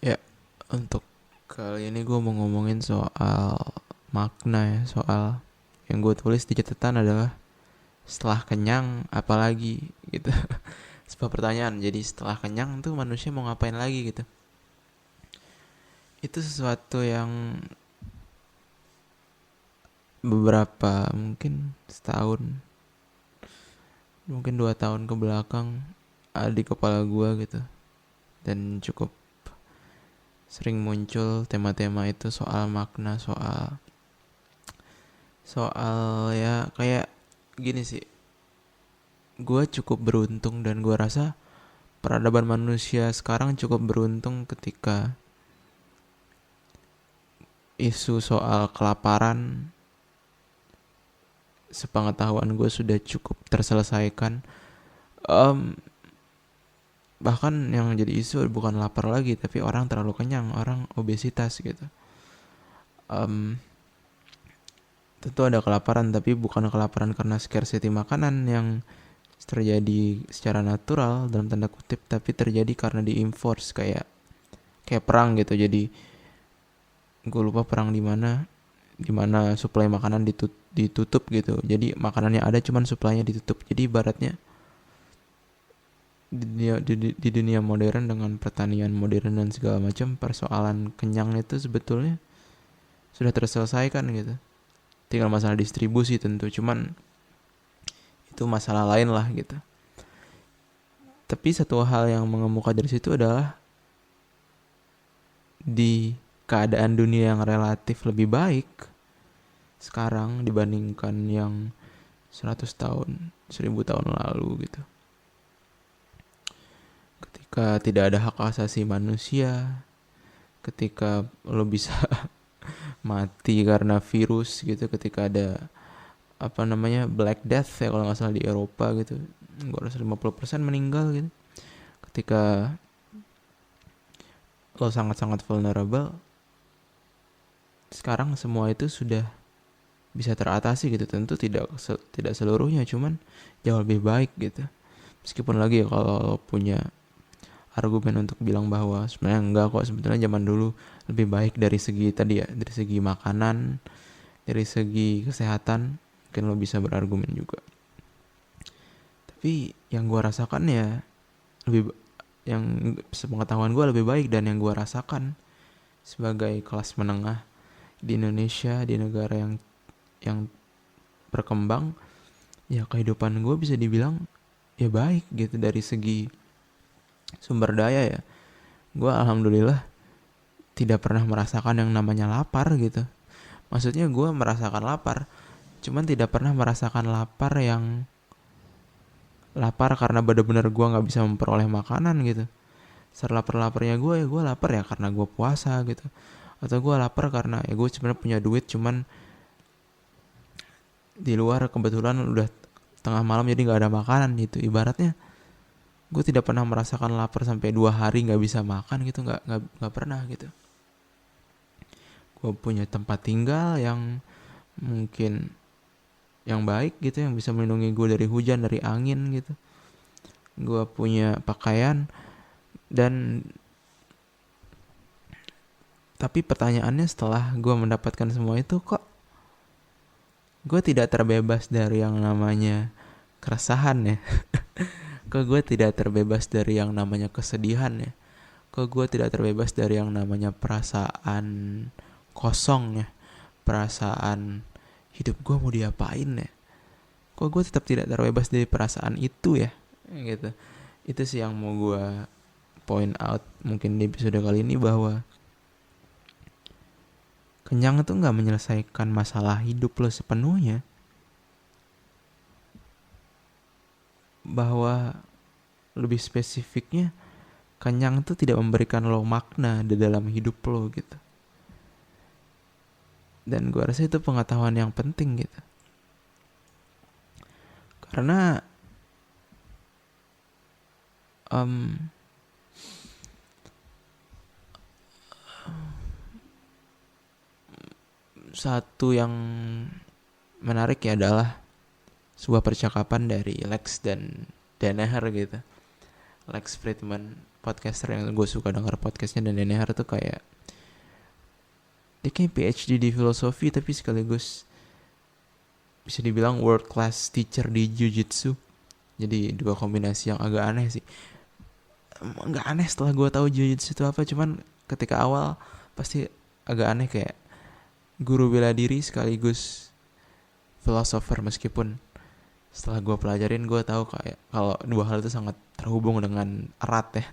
Ya, untuk kali ini gue mau ngomongin soal makna ya, soal yang gue tulis di catatan adalah setelah kenyang apalagi gitu. Sebuah pertanyaan, jadi setelah kenyang tuh manusia mau ngapain lagi gitu. Itu sesuatu yang beberapa mungkin setahun, mungkin 2 tahun ke belakang ada di kepala gue gitu. Dan cukup sering muncul tema-tema itu soal makna, soal soal ya kayak gini sih. Gue cukup beruntung dan gue rasa peradaban manusia sekarang cukup beruntung ketika isu soal kelaparan sepengetahuan gue sudah cukup terselesaikan. um, Bahkan yang jadi isu bukan lapar lagi, tapi orang terlalu kenyang, orang obesitas gitu. um, Tentu ada kelaparan, tapi bukan kelaparan karena scarcity makanan yang terjadi secara natural dalam tanda kutip, tapi terjadi karena di-enforce, kayak perang gitu. Jadi gue lupa perang di mana suplai makanan ditutup gitu. Jadi makanannya ada, cuman suplainya ditutup. Jadi ibaratnya di dunia modern dengan pertanian modern dan segala macam, persoalan kenyang itu sebetulnya sudah terselesaikan gitu. Tinggal masalah distribusi tentu, cuman itu masalah lain lah gitu. Tapi satu hal yang mengemuka dari situ adalah di keadaan dunia yang relatif lebih baik sekarang dibandingkan yang 100 tahun, 1000 tahun lalu gitu. Ketika tidak ada hak asasi manusia, ketika lo bisa mati karena virus gitu, ketika ada apa namanya Black Death ya kalau nggak salah di Eropa gitu, gue rasa 50% meninggal gitu. Ketika lo sangat-sangat vulnerable, sekarang semua itu sudah bisa teratasi gitu. Tentu tidak seluruhnya, cuman jauh lebih baik gitu. Meskipun lagi ya kalau punya argumen untuk bilang bahwa sebenarnya enggak kok, sebetulnya zaman dulu lebih baik dari segi tadi ya, dari segi makanan, dari segi kesehatan, mungkin lo bisa berargumen juga. Tapi yang gue rasakan ya lebih, yang sepengetahuan gue lebih baik, dan yang gue rasakan sebagai kelas menengah di Indonesia, di negara yang berkembang, ya kehidupan gue bisa dibilang ya baik gitu. Dari segi sumber daya ya, gue alhamdulillah tidak pernah merasakan yang namanya lapar gitu. Maksudnya gue merasakan lapar, cuman tidak pernah merasakan lapar karena benar-benar gue nggak bisa memperoleh makanan gitu. Serlapar-laparnya gue ya gue lapar ya karena gue puasa gitu, atau gue lapar karena ya gue sebenarnya punya duit, cuman di luar kebetulan udah tengah malam jadi nggak ada makanan gitu. Ibaratnya gue tidak pernah merasakan lapar sampai 2 hari nggak bisa makan gitu, nggak pernah gitu. Gue punya tempat tinggal yang mungkin yang baik gitu, yang bisa melindungi gue dari hujan, dari angin gitu. Gue punya pakaian, dan tapi pertanyaannya setelah gue mendapatkan semua itu, kok gue tidak terbebas dari yang namanya keresahan ya. Kok gue tidak terbebas dari yang namanya kesedihan ya. Kok gue tidak terbebas dari yang namanya perasaan kosong ya, perasaan hidup gue mau diapain ya. Kok gue tetap tidak terbebas dari perasaan itu ya, gitu. Itu sih yang mau gue point out mungkin di episode kali ini, bahwa kenyang itu nggak menyelesaikan masalah hidup lo sepenuhnya. Bahwa lebih spesifiknya, kenyang itu tidak memberikan lo makna di dalam hidup lo gitu. Dan gue rasa itu pengetahuan yang penting gitu. Karena um, satu yang menarik ya adalah sebuah percakapan dari Lex dan Danaher gitu. Lex Friedman podcaster yang gue suka denger podcastnya dan Denehar tuh kayak dia kayak PhD di filosofi tapi sekaligus bisa dibilang world class teacher di Jiu-Jitsu. Jadi dua kombinasi yang agak aneh sih. Nggak aneh setelah gue tahu Jiu-Jitsu itu apa, cuman ketika awal pasti agak aneh kayak guru bela diri sekaligus filosofer, meskipun setelah gue pelajarin gue tahu kayak kalau dua hal itu sangat terhubung dengan erat ya,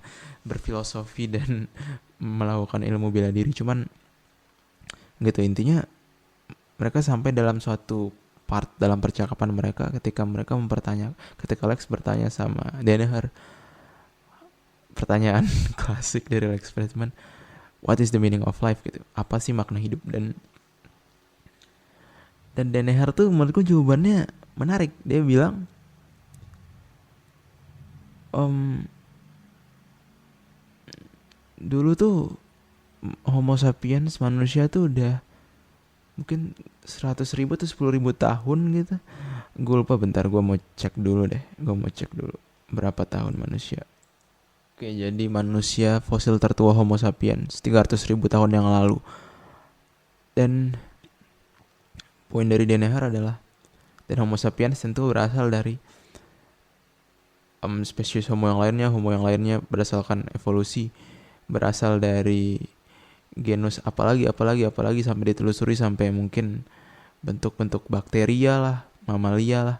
berfilosofi dan melakukan ilmu bela diri. Cuman gitu, intinya mereka sampai dalam suatu part dalam percakapan mereka ketika Lex bertanya sama Danaher pertanyaan klasik dari Lex Fridman, what is the meaning of life gitu, apa sih makna hidup, dan Danaher tuh menurutku jawabannya menarik. Dia bilang dulu tuh Homo sapiens, manusia tuh udah mungkin 100.000 atau 10.000 tahun gitu. Gue lupa, bentar gue mau cek dulu berapa tahun manusia. Oke, jadi manusia fosil tertua Homo sapiens 300.000 tahun yang lalu. Dan poin dari Danaher adalah, dan Homo sapiens tentu berasal dari spesies Homo yang lainnya berdasarkan evolusi berasal dari genus apalagi sampai ditelusuri sampai mungkin bentuk-bentuk bakteria lah, mamalia lah,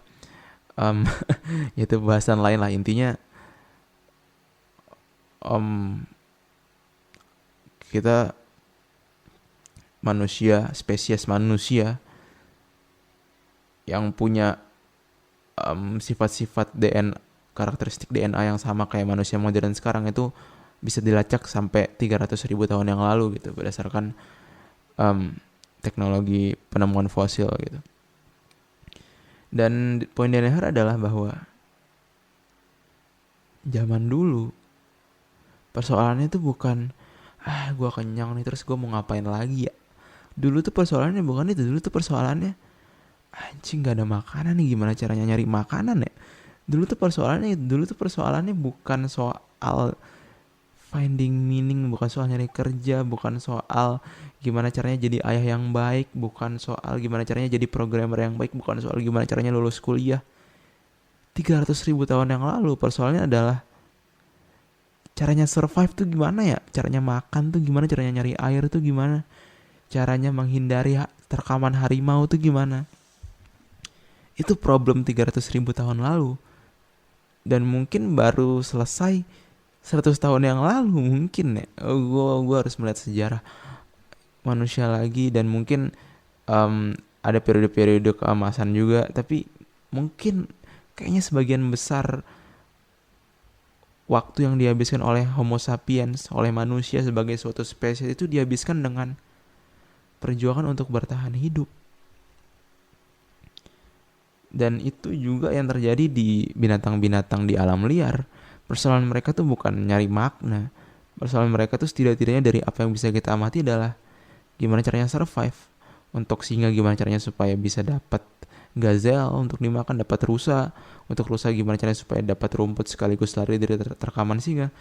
itu bahasan lain lah. Intinya kita manusia, spesies manusia yang punya sifat-sifat DNA, karakteristik DNA yang sama kayak manusia modern sekarang itu bisa dilacak sampai 300.000 tahun yang lalu gitu, berdasarkan teknologi penemuan fosil gitu. Dan poin Danaher adalah bahwa zaman dulu persoalannya tuh bukan gue kenyang nih terus gue mau ngapain lagi ya. Dulu tuh persoalannya bukan itu. Dulu tuh persoalannya anjing gak ada makanan nih, gimana caranya nyari makanan ya. Dulu tuh persoalannya bukan soal finding meaning, bukan soal nyari kerja, bukan soal gimana caranya jadi ayah yang baik, bukan soal gimana caranya jadi programmer yang baik, bukan soal gimana caranya lulus kuliah. 300.000 tahun yang lalu persoalannya adalah caranya survive tuh gimana ya, caranya makan tuh gimana, caranya nyari air tuh gimana, caranya menghindari terkaman harimau tuh gimana. Itu problem 300.000 tahun lalu. Dan mungkin baru selesai 100 tahun yang lalu mungkin ya. Gue harus melihat sejarah manusia lagi, dan mungkin ada periode-periode keemasan juga, tapi mungkin kayaknya sebagian besar waktu yang dihabiskan oleh Homo sapiens, oleh manusia sebagai suatu spesies itu dihabiskan dengan perjuangan untuk bertahan hidup. Dan itu juga yang terjadi di binatang-binatang di alam liar. Persoalan mereka tuh bukan nyari makna. Persoalan mereka tuh setidak-tidaknya dari apa yang bisa kita amati adalah gimana caranya survive. Untuk singa gimana caranya supaya bisa dapat gazelle untuk dimakan, dapat rusa. Untuk rusa gimana caranya supaya dapat rumput sekaligus lari dari terkaman singa.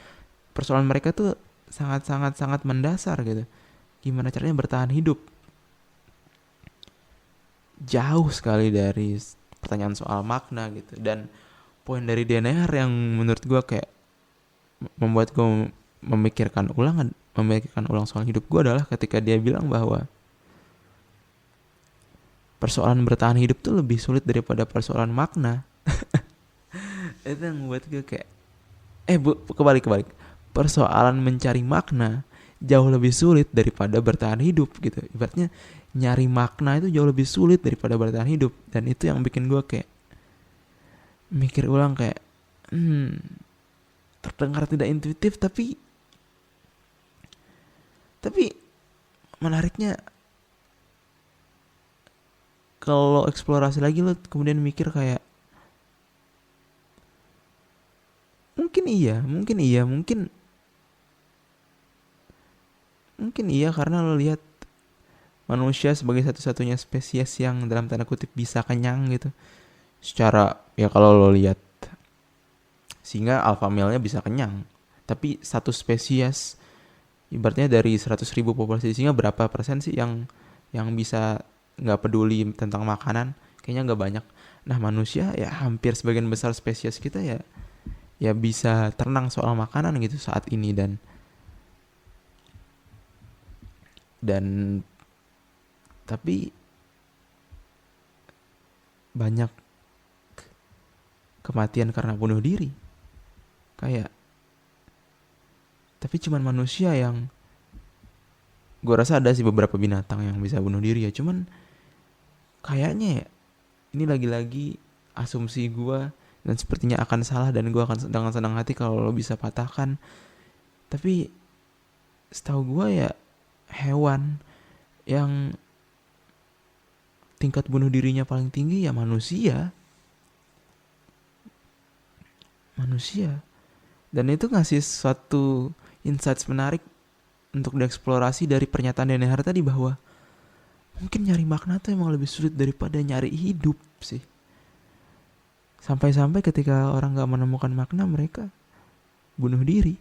Persoalan mereka tuh sangat-sangat mendasar gitu. Gimana caranya bertahan hidup. Jauh sekali dari pertanyaan soal makna gitu. Dan poin dari Danaher yang menurut gue kayak membuat gue memikirkan ulang soal hidup gue adalah ketika dia bilang bahwa persoalan bertahan hidup tuh lebih sulit daripada persoalan makna. Itu yang membuat gue kayak kebalik. Persoalan mencari makna jauh lebih sulit daripada bertahan hidup gitu. Ibaratnya nyari makna itu jauh lebih sulit daripada bertahan hidup. Dan itu yang bikin gue kayak mikir ulang kayak terdengar tidak intuitif, tapi menariknya kalau eksplorasi lagi lo kemudian mikir kayak mungkin iya karena lo lihat manusia sebagai satu-satunya spesies yang dalam tanda kutip bisa kenyang gitu. Secara ya kalau lo lihat singa alpha male-nya bisa kenyang, Tapi satu spesies, ibaratnya dari 100.000 populasi singa, berapa persen sih yang bisa nggak peduli tentang makanan? Kayaknya nggak banyak. Nah manusia ya hampir sebagian besar spesies kita ya bisa tenang soal makanan gitu saat ini, dan tapi banyak kematian karena bunuh diri. Kayak tapi cuman manusia yang, gue rasa ada sih beberapa binatang yang bisa bunuh diri ya, cuman kayaknya ya, ini lagi-lagi asumsi gue dan sepertinya akan salah, dan gue akan dengan senang hati kalau lo bisa patahkan. Tapi setahu gue ya, hewan yang tingkat bunuh dirinya paling tinggi ya manusia. Dan itu ngasih suatu insights menarik untuk dieksplorasi dari pernyataan Denehar tadi, bahwa mungkin nyari makna tuh emang lebih sulit daripada nyari hidup sih. Sampai-sampai ketika orang gak menemukan makna, mereka bunuh diri.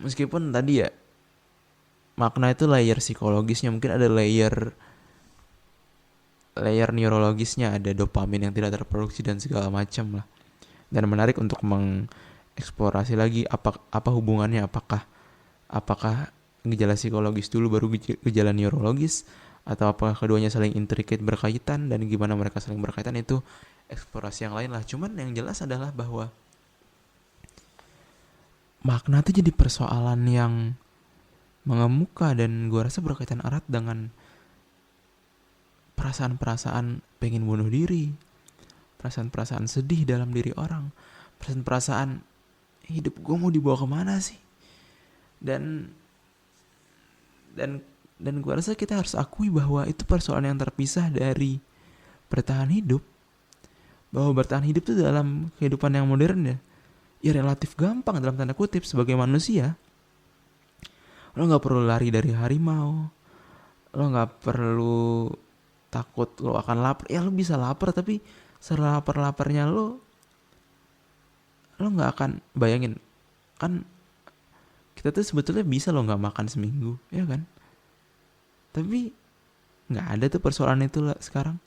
Meskipun tadi ya, makna itu layer psikologisnya, mungkin ada layer neurologisnya, ada dopamin yang tidak terproduksi dan segala macam lah. Dan menarik untuk mengeksplorasi lagi apa hubungannya, apakah gejala psikologis dulu baru gejala neurologis, atau apakah keduanya saling intricate berkaitan, dan gimana mereka saling berkaitan itu eksplorasi yang lain lah. Cuman yang jelas adalah bahwa makna itu jadi persoalan yang mengemuka, dan gue rasa berkaitan erat dengan perasaan-perasaan pengen bunuh diri, perasaan-perasaan sedih dalam diri orang, perasaan-perasaan hidup gue mau dibawa kemana sih. Dan gue rasa kita harus akui bahwa itu persoalan yang terpisah dari bertahan hidup. Bahwa bertahan hidup itu dalam kehidupan yang modern ya relatif gampang dalam tanda kutip sebagai manusia. Lo gak perlu lari dari harimau, lo gak perlu takut lo akan lapar. Ya lo bisa lapar, tapi selapar-laparnya lo gak akan, bayangin kan, kita tuh sebetulnya bisa lo gak makan seminggu, ya kan? Tapi gak ada tuh persoalan itu lah sekarang.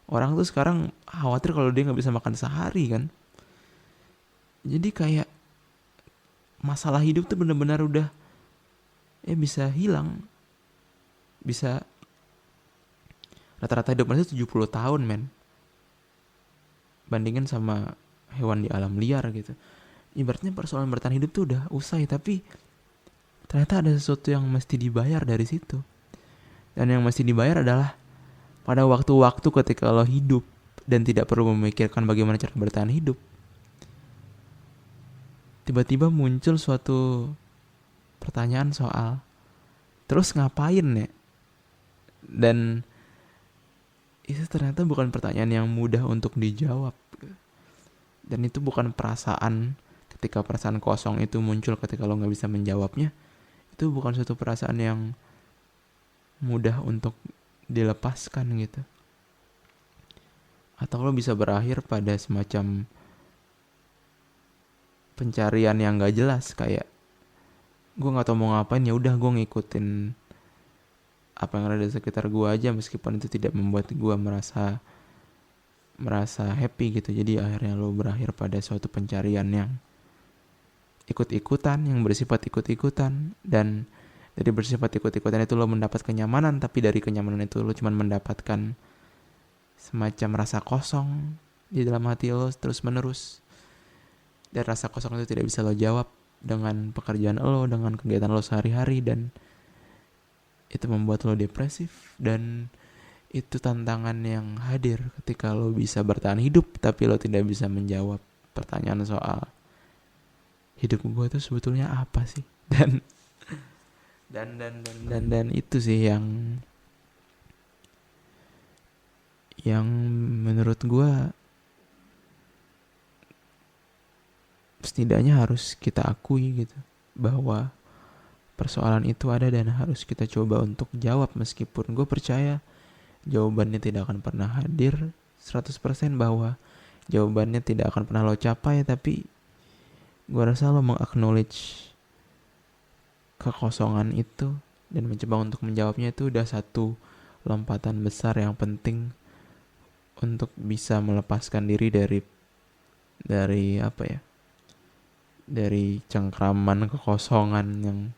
Orang tuh sekarang khawatir kalau dia gak bisa makan sehari kan. Jadi kayak masalah hidup tuh benar-benar udah bisa hilang. Bisa rata-rata hidup manusia 70 tahun men, bandingin sama hewan di alam liar gitu. Ibaratnya persoalan bertahan hidup tuh udah usai, tapi ternyata ada sesuatu yang mesti dibayar dari situ. Dan yang mesti dibayar adalah pada waktu-waktu ketika lo hidup dan tidak perlu memikirkan bagaimana cara bertahan hidup, tiba-tiba muncul suatu pertanyaan soal terus ngapain ya. Dan itu ternyata bukan pertanyaan yang mudah untuk dijawab. Dan itu bukan perasaan, ketika perasaan kosong itu muncul ketika lo gak bisa menjawabnya, itu bukan suatu perasaan yang mudah untuk dilepaskan gitu. Atau lo bisa berakhir pada semacam pencarian yang gak jelas, kayak gue gak tau mau ngapain, ya udah gue ngikutin apa yang ada di sekitar gue aja, meskipun itu tidak membuat gue merasa happy gitu. Jadi akhirnya lo berakhir pada suatu pencarian yang ikut-ikutan, yang bersifat ikut-ikutan, dan dari bersifat ikut-ikutan itu lo mendapat kenyamanan, tapi dari kenyamanan itu lo cuma mendapatkan semacam rasa kosong di dalam hati lo terus menerus. Dan rasa kosong itu tidak bisa lo jawab dengan pekerjaan lo, dengan kegiatan lo sehari-hari, dan itu membuat lo depresif. Dan itu tantangan yang hadir ketika lo bisa bertahan hidup tapi lo tidak bisa menjawab pertanyaan soal hidup gue tuh sebetulnya apa sih. Dan itu sih yang menurut gue setidaknya harus kita akui gitu, bahwa persoalan itu ada dan harus kita coba untuk jawab, meskipun gue percaya jawabannya tidak akan pernah hadir 100%, bahwa jawabannya tidak akan pernah lo capai, tapi Gue rasa lo meng-acknowledge kekosongan itu dan mencoba untuk menjawabnya itu udah satu lompatan besar yang penting untuk bisa melepaskan diri dari apa ya, dari cengkraman kekosongan yang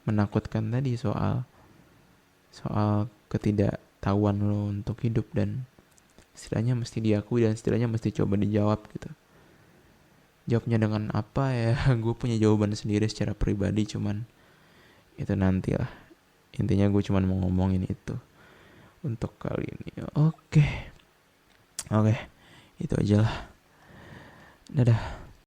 menakutkan tadi, soal ketidaktahuan lo untuk hidup, dan istilahnya mesti diakui dan istilahnya mesti coba dijawab gitu. Jawabnya dengan apa ya? Gue punya jawaban sendiri secara pribadi, cuman itu nanti lah. Intinya gue cuman mau ngomongin itu untuk kali ini. Oke, itu aja lah. Dadah.